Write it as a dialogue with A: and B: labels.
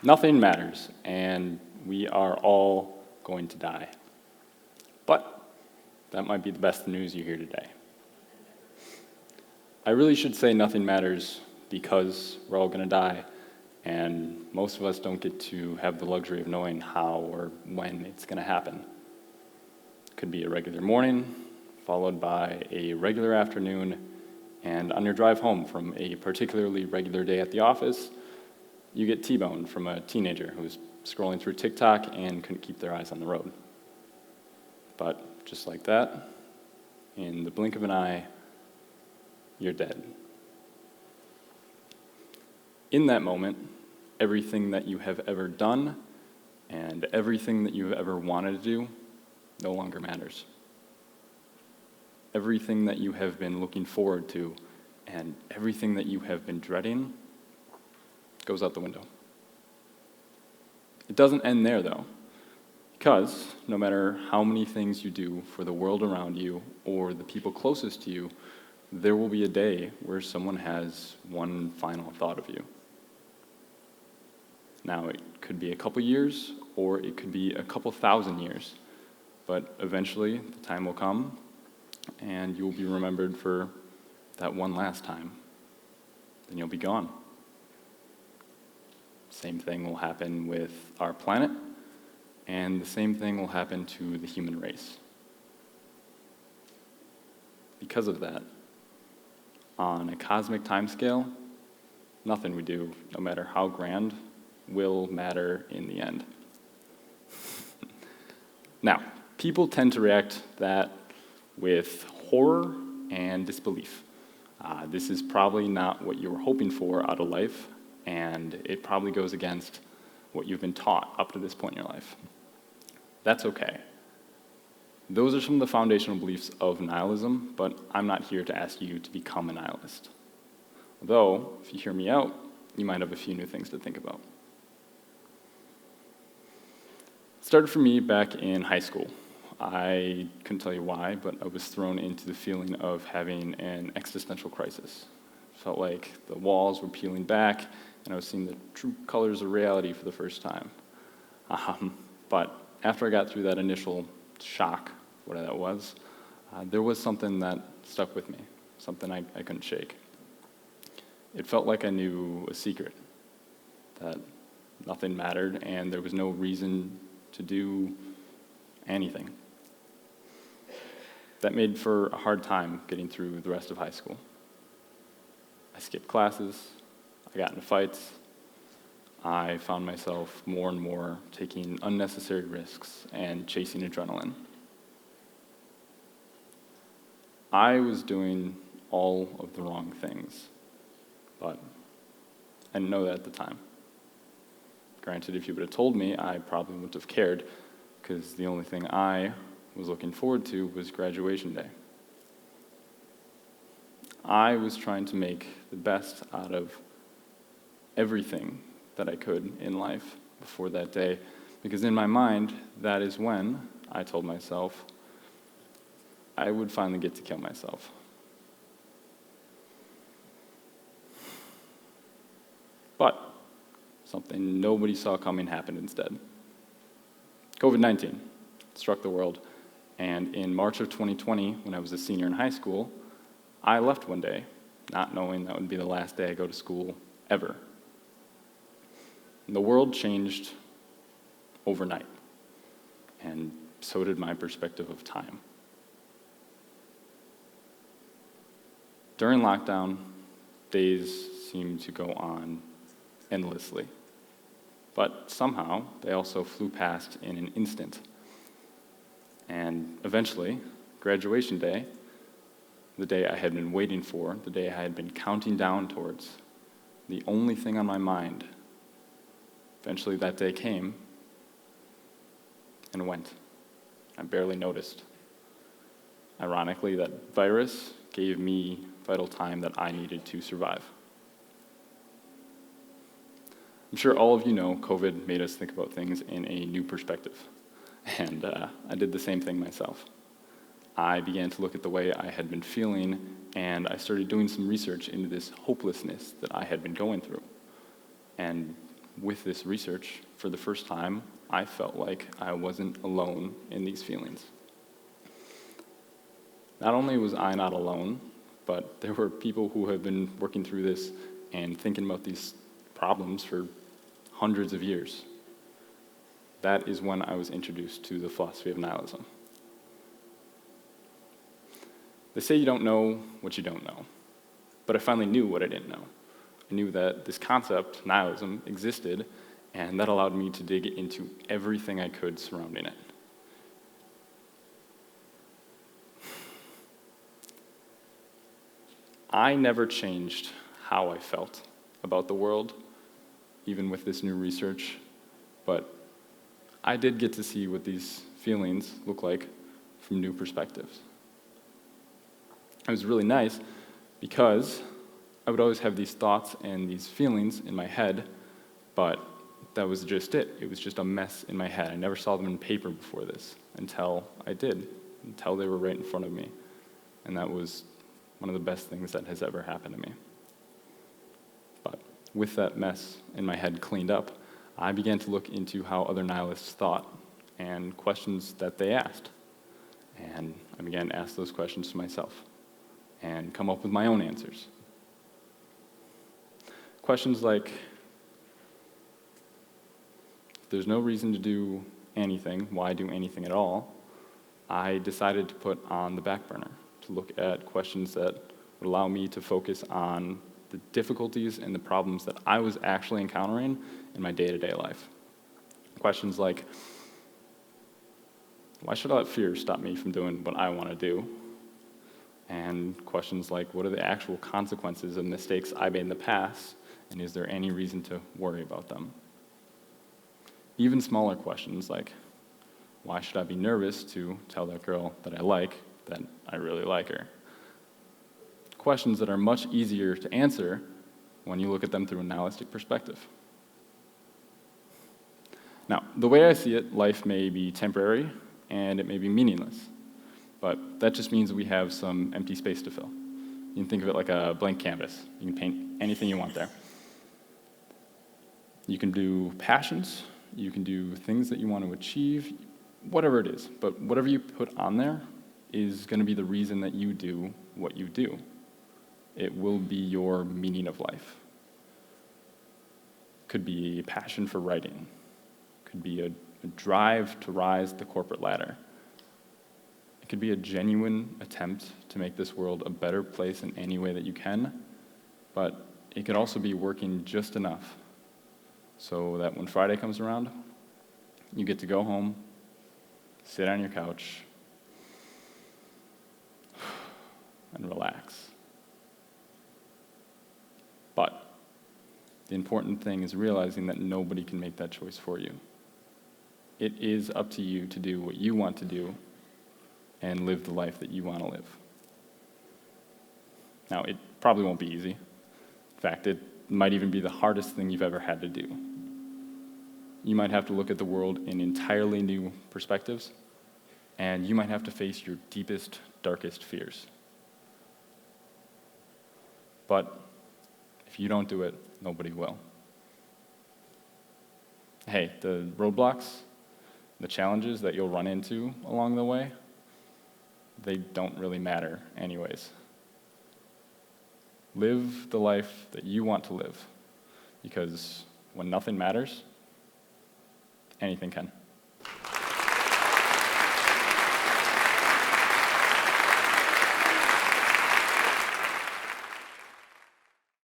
A: Nothing matters, and we are all going to die. But that might be the best news you hear today. I really should say nothing matters because we're all going to die, and most of us don't get to have the luxury of knowing how or when it's going to happen. It could be a regular morning, followed by a regular afternoon, and on your drive home from a particularly regular day at the office, you get T-boned from a teenager who's scrolling through TikTok and couldn't keep their eyes on the road. But just like that, in the blink of an eye, you're dead. In that moment, everything that you have ever done and everything that you have ever wanted to do no longer matters. Everything that you have been looking forward to and everything that you have been dreading goes out the window. It doesn't end there, though, because no matter how many things you do for the world around you or the people closest to you, there will be a day where someone has one final thought of you. Now, it could be a couple years, or it could be a couple thousand years, but eventually the time will come, and you will be remembered for that one last time. Then you'll be gone. Same thing will happen with our planet, and the same thing will happen to the human race. Because of that, on a cosmic timescale, nothing we do, no matter how grand, will matter in the end. Now, people tend to react that with horror and disbelief. This is probably not what you were hoping for out of life, and it probably goes against what you've been taught up to this point in your life. That's okay. Those are some of the foundational beliefs of nihilism, but I'm not here to ask you to become a nihilist. Although, if you hear me out, you might have a few new things to think about. It started for me back in high school. I couldn't tell you why, but I was thrown into the feeling of having an existential crisis. It felt like the walls were peeling back, and I was seeing the true colors of reality for the first time. But after I got through that initial shock, whatever that was, there was something that stuck with me, something I couldn't shake. It felt like I knew a secret, that nothing mattered and there was no reason to do anything. That made for a hard time getting through the rest of high school. I skipped classes, I got into fights, I found myself more and more taking unnecessary risks and chasing adrenaline. I was doing all of the wrong things, but I didn't know that at the time. Granted, if you would have told me, I probably wouldn't have cared, because the only thing I was looking forward to was graduation day. I was trying to make the best out of everything that I could in life before that day, because in my mind, that is when I told myself I would finally get to kill myself. But something nobody saw coming happened instead. COVID-19 struck the world, and in March of 2020, when I was a senior in high school, I left one day, not knowing that would be the last day I go to school ever. The world changed overnight, and so did my perspective of time. During lockdown, days seemed to go on endlessly, but somehow they also flew past in an instant. And eventually, graduation day, the day I had been waiting for, the day I had been counting down towards, the only thing on my mind, eventually that day came and went. I barely noticed. Ironically, that virus gave me vital time that I needed to survive. I'm sure all of you know COVID made us think about things in a new perspective, and I did the same thing myself. I began to look at the way I had been feeling, and I started doing some research into this hopelessness that I had been going through. And with this research, for the first time, I felt like I wasn't alone in these feelings. Not only was I not alone, but there were people who have been working through this and thinking about these problems for hundreds of years. That is when I was introduced to the philosophy of nihilism. They say you don't know what you don't know, but I finally knew what I didn't know. I knew that this concept, nihilism, existed, and that allowed me to dig into everything I could surrounding it. I never changed how I felt about the world, even with this new research, but I did get to see what these feelings look like from new perspectives. It was really nice because I would always have these thoughts and these feelings in my head, but that was just it. It was just a mess in my head. I never saw them in paper before this until I did, until they were right in front of me. And that was one of the best things that has ever happened to me. But with that mess in my head cleaned up, I began to look into how other nihilists thought and questions that they asked. And I began to ask those questions to myself and come up with my own answers. Questions like, if there's no reason to do anything, why do anything at all? I decided to put on the back burner, to look at questions that would allow me to focus on the difficulties and the problems that I was actually encountering in my day-to-day life. Questions like, why should I let fear stop me from doing what I want to do? And questions like, what are the actual consequences of mistakes I made in the past, and is there any reason to worry about them? Even smaller questions like, why should I be nervous to tell that girl that I like that I really like her? Questions that are much easier to answer when you look at them through a nihilistic perspective. Now, the way I see it, life may be temporary and it may be meaningless, but that just means we have some empty space to fill. You can think of it like a blank canvas. You can paint anything you want there. You can do passions, you can do things that you want to achieve, whatever it is, but whatever you put on there is going to be the reason that you do what you do. It will be your meaning of life. Could be a passion for writing. Could be a drive to rise the corporate ladder. It could be a genuine attempt to make this world a better place in any way that you can, but it could also be working just enough so that when Friday comes around, you get to go home, sit on your couch, and relax. But the important thing is realizing that nobody can make that choice for you. It is up to you to do what you want to do and live the life that you want to live. Now, it probably won't be easy. In fact, it might even be the hardest thing you've ever had to do. You might have to look at the world in entirely new perspectives, and you might have to face your deepest, darkest fears. But if you don't do it, nobody will. Hey, the roadblocks, the challenges that you'll run into along the way, they don't really matter anyways. Live the life that you want to live, because when nothing matters, anything can.